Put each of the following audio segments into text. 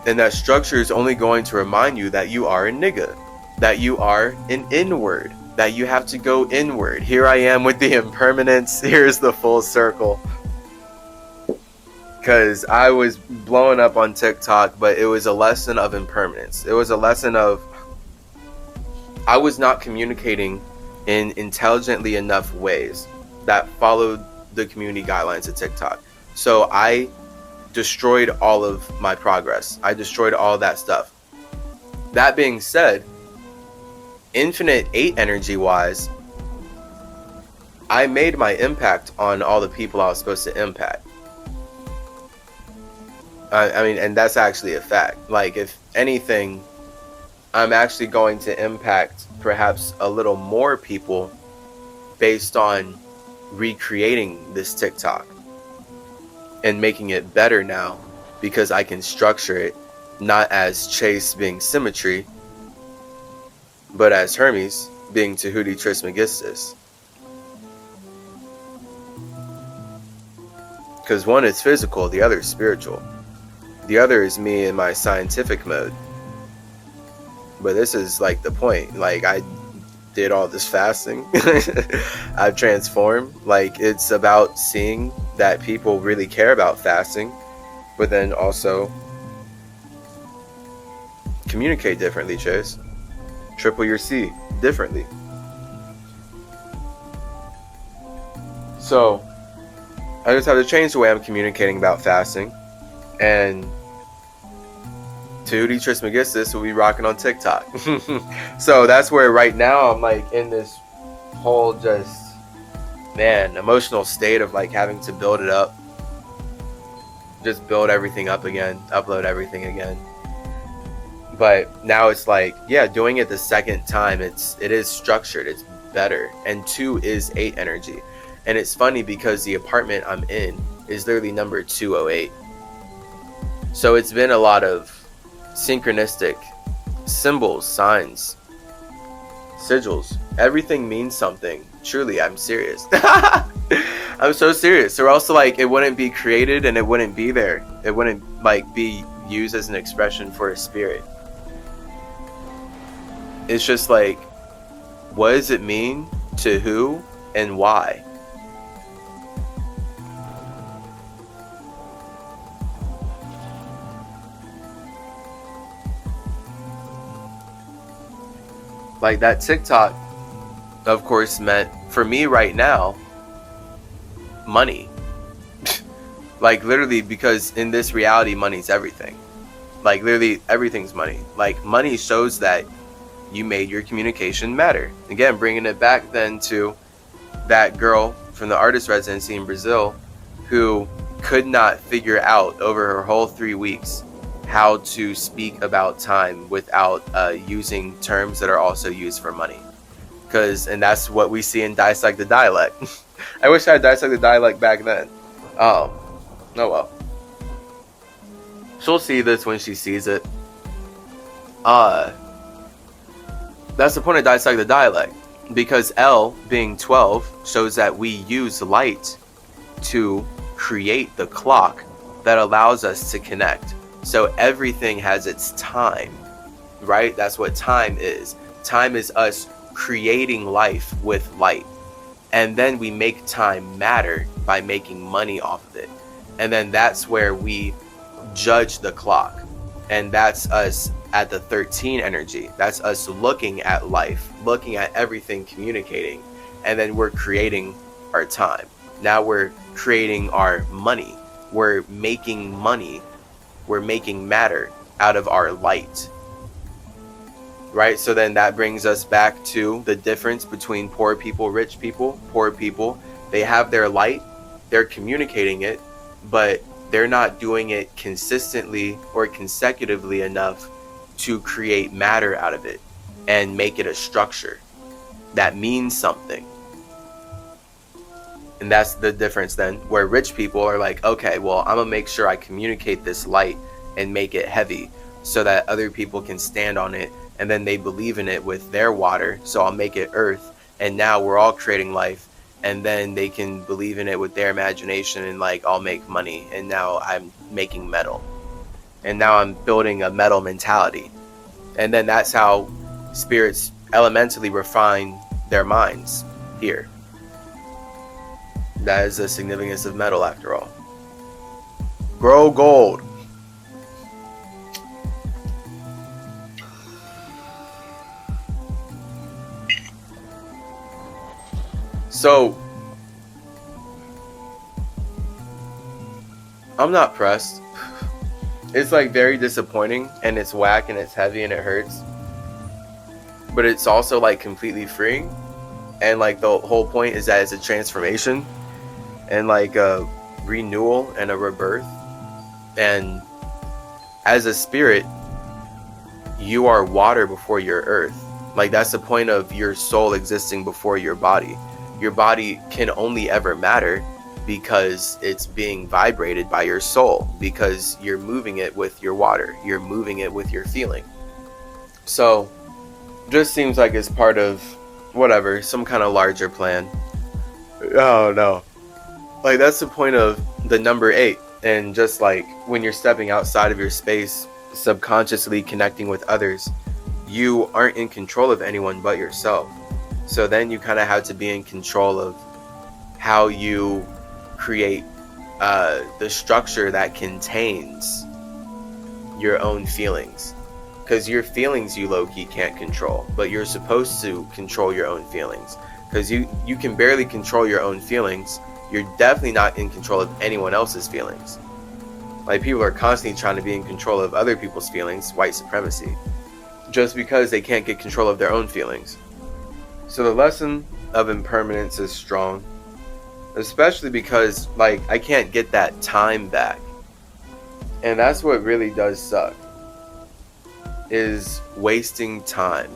And that structure is only going to remind you that you are a nigga, that you are an inward, that you have to go inward. Here I am with the impermanence. Here's the full circle. Because I was blowing up on TikTok, but it was a lesson of impermanence. It was a lesson of I was not communicating in intelligently enough ways that followed the community guidelines of TikTok. So I destroyed all of my progress. I destroyed all that stuff. That being said, Infinite 8 energy wise, I made my impact on all the people I was supposed to impact. I mean, and that's actually a fact. Like, if anything, I'm actually going to impact perhaps a little more people based on recreating this TikTok and making it better now, because I can structure it not as Chase being symmetry, but as Hermes being Tahuti Trismegistus. Because one is physical, the other is spiritual. The other is me in my scientific mode. But this is like the point. Like, I did all this fasting. I've transformed. Like, it's about seeing that people really care about fasting, but then also communicate differently, Chase. Triple your C differently. So I just have to change the way I'm communicating about fasting, and Tahuti Trismegistus will be rocking on TikTok. So that's where right now I'm like in this whole just, man, emotional state of like having to build it up. Just build everything up again, upload everything again. But now it's like, yeah, doing it the second time, it is structured, it's better. And 2 is 8 energy. And it's funny because the apartment I'm in is literally number 208. So it's been a lot of synchronistic symbols, signs, sigils. Everything means something. Truly, I'm serious. I'm so serious. Or else, like, it wouldn't be created and it wouldn't be there. It wouldn't like be used as an expression for a spirit. It's just like, what does it mean to who and why? Like, that TikTok, of course, meant for me right now money. Like, literally, because in this reality, money's everything. Like, literally, everything's money. Like, money shows that you made your communication matter. Again, bringing it back then to that girl from the artist residency in Brazil who could not figure out over her whole 3 weeks how to speak about time without using terms that are also used for money. And that's what we see in Dissect the Dialect. I wish I had Dissect the Dialect back then. Oh well. She'll see this when she sees it. That's the point of Dissect the Dialect. Because L, being 12, shows that we use light to create the clock that allows us to connect. So everything has its time, right? That's what time is. Time is us creating life with light. And then we make time matter by making money off of it. And then that's where we judge the clock. And that's us at the 13 energy. That's us looking at life, looking at everything, communicating. And then we're creating our time. Now we're creating our money. We're making money. We're making matter out of our light. Right? So then that brings us back to the difference between poor people, rich people. Poor people, they have their light, they're communicating it, but they're not doing it consistently or consecutively enough to create matter out of it and make it a structure that means something. And that's the difference then, where rich people are like, okay, well, I'm gonna make sure I communicate this light and make it heavy so that other people can stand on it, and then they believe in it with their water, so I'll make it earth, and now we're all creating life, and then they can believe in it with their imagination, and like, I'll make money, and now I'm making metal. and now I'm building a metal mentality. And then that's how spirits elementally refine their minds here. That is the significance of metal, after all. Grow gold. So, I'm not pressed. It's like very disappointing, and it's whack, and it's heavy, and it hurts. But it's also like completely freeing. And like the whole point is that it's a transformation and like a renewal and a rebirth. And as a spirit, you are water before your earth. Like that's the point of your soul existing before your body. Your body can only ever matter because it's being vibrated by your soul, because you're moving it with your water, you're moving it with your feeling. So just seems like it's part of whatever, some kind of larger plan. Oh no, like that's the point of the number 8. And just like when you're stepping outside of your space, subconsciously connecting with others, you aren't in control of anyone but yourself. So then you kind of have to be in control of how you create the structure that contains your own feelings. Because your feelings you low-key can't control, but you're supposed to control your own feelings. Because you can barely control your own feelings. You're definitely not in control of anyone else's feelings. Like people are constantly trying to be in control of other people's feelings, white supremacy, just because they can't get control of their own feelings. So the lesson of impermanence is strong, especially because like I can't get that time back. And that's what really does suck, is wasting time.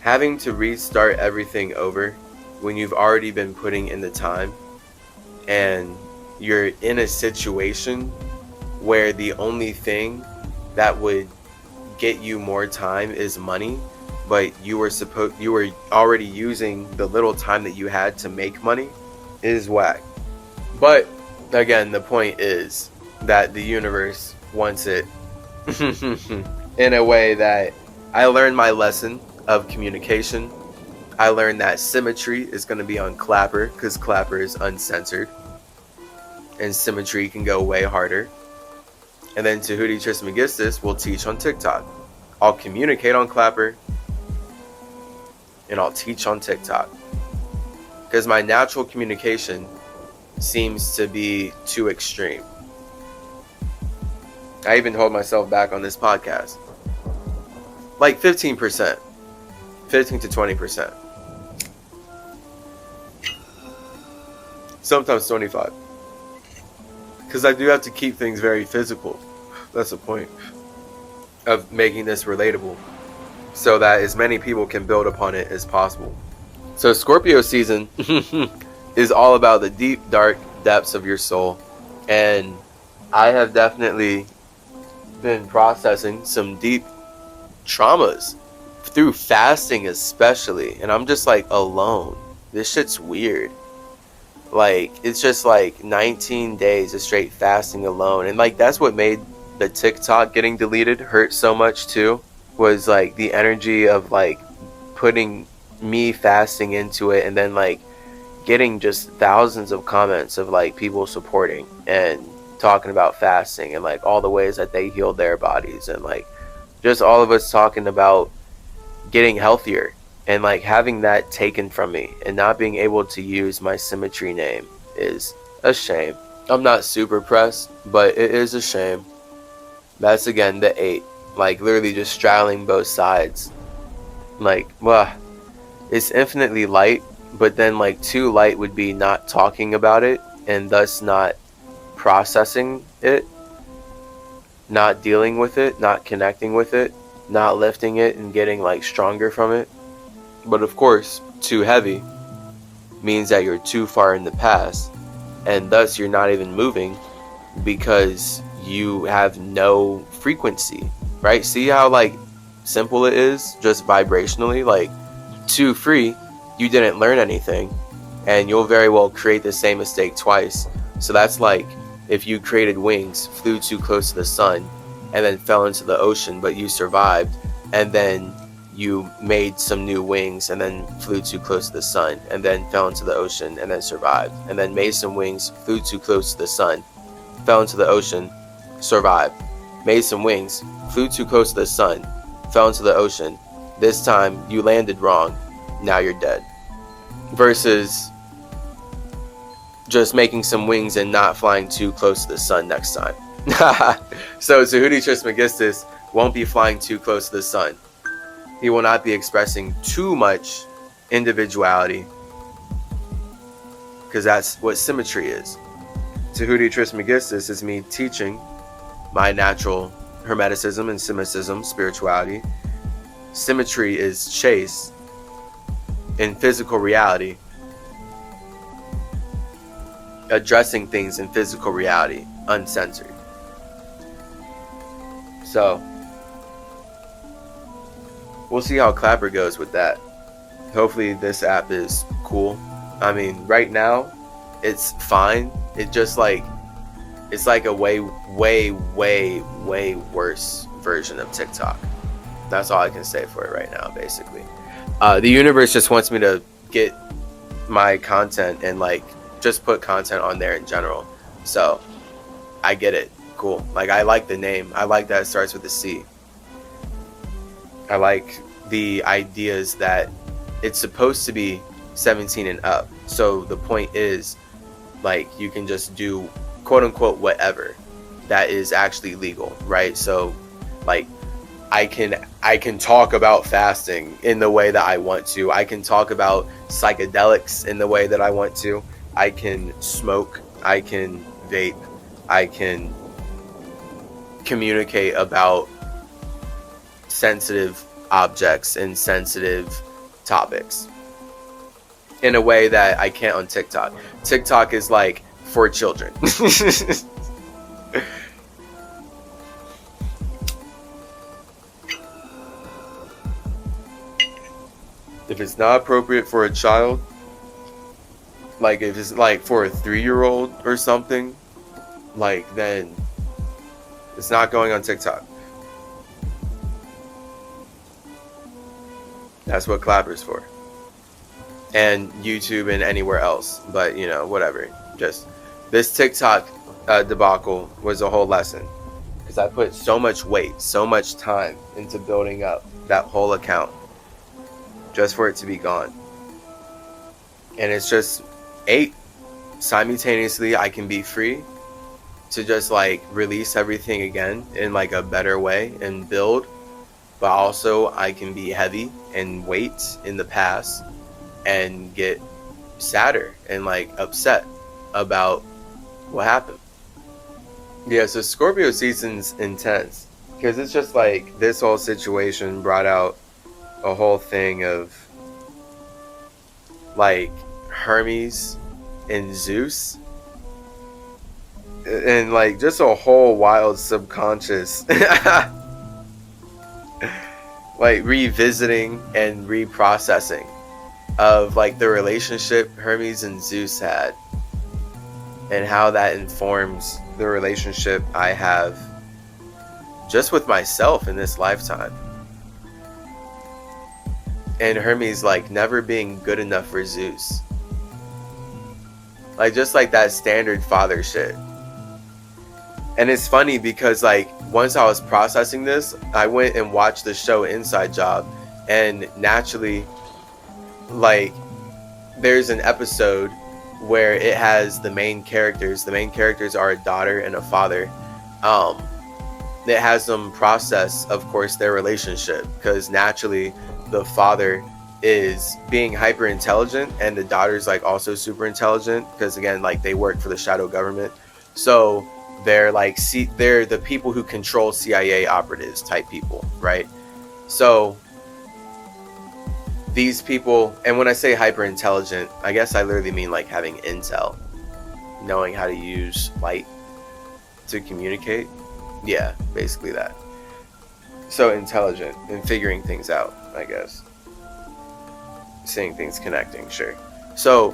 Having to restart everything over when you've already been putting in the time, and you're in a situation where the only thing that would get you more time is money, but you were already using the little time that you had to make money, is whack. But again, the point is that the universe wants it in a way that I learned my lesson of communication. I learned that symmetry is going to be on Clapper, because Clapper is uncensored and symmetry can go way harder. And then Tahuti Trismegistus will teach on TikTok. I'll communicate on Clapper and I'll teach on TikTok, because my natural communication seems to be too extreme. I even hold myself back on this podcast. Like 15%. 15 to 20%. Sometimes 25. Because I do have to keep things very physical. That's the point of making this relatable, so that as many people can build upon it as possible. So Scorpio season is all about the deep, dark depths of your soul. And I have definitely been processing some deep traumas through fasting especially. And I'm just like alone. This shit's weird. Like, it's just like 19 days of straight fasting alone. And like, that's what made the TikTok getting deleted hurt so much too. Was like the energy of like putting me fasting into it, and then like getting just thousands of comments of like people supporting and talking about fasting and like all the ways that they healed their bodies, and like just all of us talking about getting healthier, and like having that taken from me and not being able to use my symmetry name is a shame. I'm not super pressed, but it is a shame. That's again the 8, like literally just straddling both sides. Like, well, it's infinitely light, but then like too light would be not talking about it and thus not processing it, not dealing with it, not connecting with it, not lifting it and getting like stronger from it. But of course, too heavy means that you're too far in the past, and thus you're not even moving because you have no frequency, right? See how like simple it is just vibrationally? Like, too free, you didn't learn anything, and you'll very well create the same mistake twice. So that's like if you created wings, flew too close to the sun, and then fell into the ocean, but you survived, and then you made some new wings and then flew too close to the sun, and then fell into the ocean and then survived, and then made some wings, flew too close to the sun, fell into the ocean, survived, made some wings, flew too close to the sun, fell into the ocean. This time you landed wrong, now you're dead. Versus just making some wings and not flying too close to the sun next time. So Tahuti Trismegistus won't be flying too close to the sun. He will not be expressing too much individuality, because that's what symmetry is. Tahuti Trismegistus is me teaching my natural hermeticism and symmetricism, spirituality. Symmetry is chase in physical reality, addressing things in physical reality, uncensored. So we'll see how Clapper goes with that. Hopefully this app is cool. I mean, right now it's fine. It just it's like a way worse version of TikTok. That's all I can say for it right now, basically. The universe just wants me to get my content and just put content on there in general. So I get it. Cool. I like the name. I like that it starts with a C. I like the ideas that it's supposed to be 17 and up. So the point is, you can just do quote unquote whatever that is actually legal, right? So I can talk about fasting in the way that I want to. I can talk about psychedelics in the way that I want to. I can smoke. I can vape. I can communicate about sensitive objects and sensitive topics in a way that I can't on TikTok. TikTok is for children. If it's not appropriate for a child, if it's for a 3-year-old or something, then it's not going on TikTok. That's what Clapper's for. And YouTube and anywhere else. But, whatever. Just, this TikTok debacle was a whole lesson. Because I put so much weight, so much time into building up that whole account. Just for it to be gone. And it's just 8. Simultaneously, I can be free to just release everything again in a better way and build. But also I can be heavy and weight in the past and get sadder and upset about what happened. Yeah, so Scorpio season's intense because it's just this whole situation brought out a whole thing of Hermes and Zeus and just a whole wild subconscious revisiting and reprocessing of the relationship Hermes and Zeus had and how that informs the relationship I have just with myself in this lifetime. And Hermes never being good enough for Zeus. Just that standard father shit. And it's funny because once I was processing this, I went and watched the show Inside Job, and naturally there's an episode where it has the main characters. The main characters are a daughter and a father. It has them process, of course, their relationship, because naturally the father is being hyper intelligent and the daughter's also super intelligent because again they work for the shadow government, so they're they're the people who control CIA operatives type people, right? So these people, and when I say hyper intelligent, I guess I literally mean having intel, knowing how to use light to communicate. Yeah, basically that. So intelligent and figuring things out, I guess. Seeing things connecting, sure. So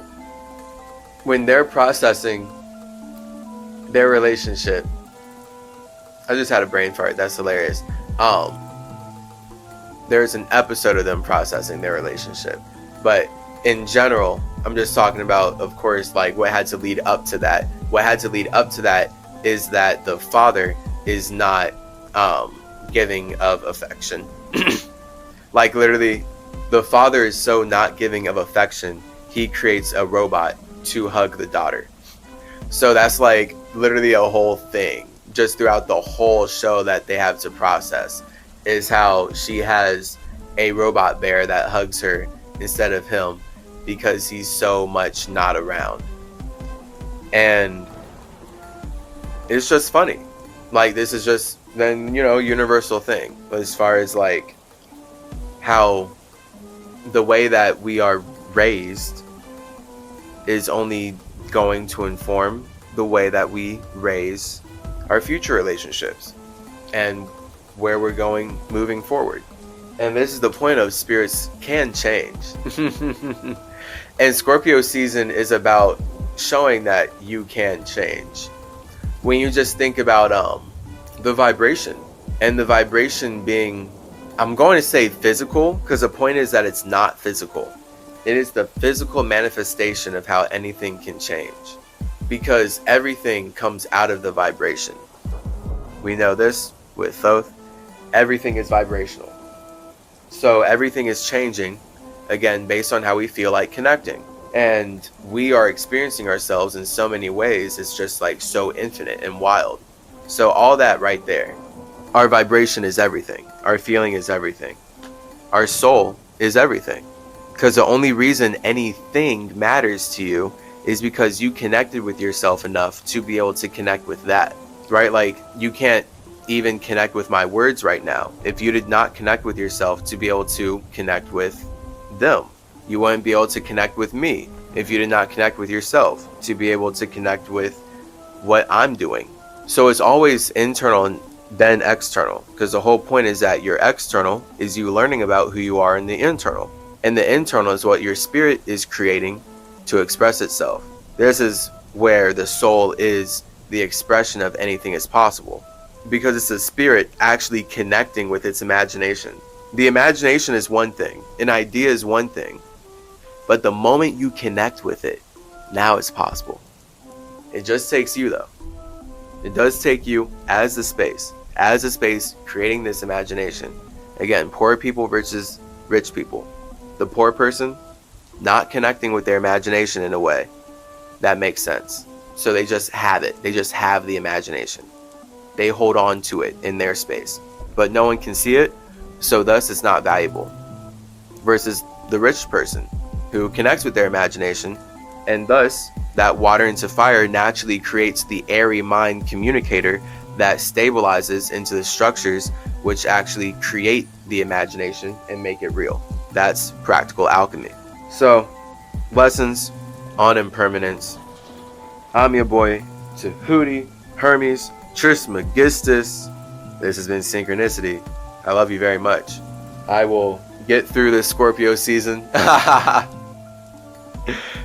when they're processing their relationship, I just had a brain fart. That's hilarious. There's an episode of them processing their relationship, but in general, I'm just talking about, of course, like what had to lead up to that. What had to lead up to that is that the father is not giving of affection. Like literally, the father is so not giving of affection, he creates a robot to hug the daughter. So that's like literally a whole thing just throughout the whole show that they have to process, is how she has a robot bear that hugs her instead of him because he's so much not around. And it's just funny. Like, this is just then, universal thing as far as like how the way that we are raised is only going to inform the way that we raise our future relationships and where we're going moving forward. And this is the point of spirits can change. And Scorpio season is about showing that you can change. When you just think about the vibration, and the vibration being, I'm going to say physical, because the point is that it's not physical. It is the physical manifestation of how anything can change, because everything comes out of the vibration. We know this with Thoth. Everything is vibrational. So everything is changing, again, based on how we feel like connecting. And we are experiencing ourselves in so many ways. It's just like so infinite and wild. So all that right there, our vibration is everything. Our feeling is everything. Our soul is everything. Because the only reason anything matters to you is because you connected with yourself enough to be able to connect with that, right? Like, you can't even connect with my words right now if you did not connect with yourself to be able to connect with them. You wouldn't be able to connect with me if you did not connect with yourself to be able to connect with what I'm doing. So it's always internal and then external, because the whole point is that your external is you learning about who you are in the internal. And the internal is what your spirit is creating to express itself. This is where the soul is the expression of anything is possible, because it's the spirit actually connecting with its imagination. The imagination is one thing, an idea is one thing, but the moment you connect with it, now it's possible. It just takes you though. It does take you as the space creating this imagination. Again, poor people versus rich people. The poor person not connecting with their imagination in a way that makes sense. So they just have it. They just have the imagination. They hold on to it in their space, but no one can see it, so thus it's not valuable. Versus the rich person who connects with their imagination, and thus that water into fire naturally creates the airy mind communicator that stabilizes into the structures which actually create the imagination and make it real. That's practical alchemy. So, lessons on impermanence. I'm your boy, Tahuti, Hermes, Trismegistus. This has been Synchronicity. I love you very much. I will get through this Scorpio season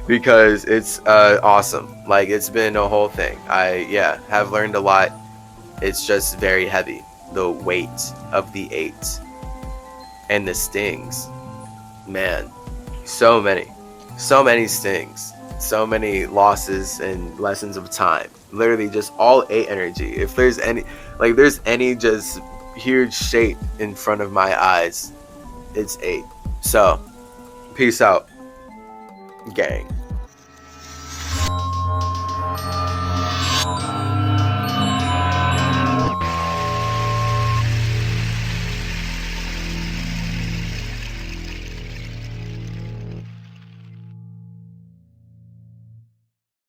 because it's awesome. Like, it's been a whole thing. I have learned a lot. It's just very heavy. The weight of the 8 and the stings. Man, so many stings, so many losses and lessons of time. Literally just all 8 energy. If there's any just huge shape in front of my eyes, it's 8. So peace out, gang.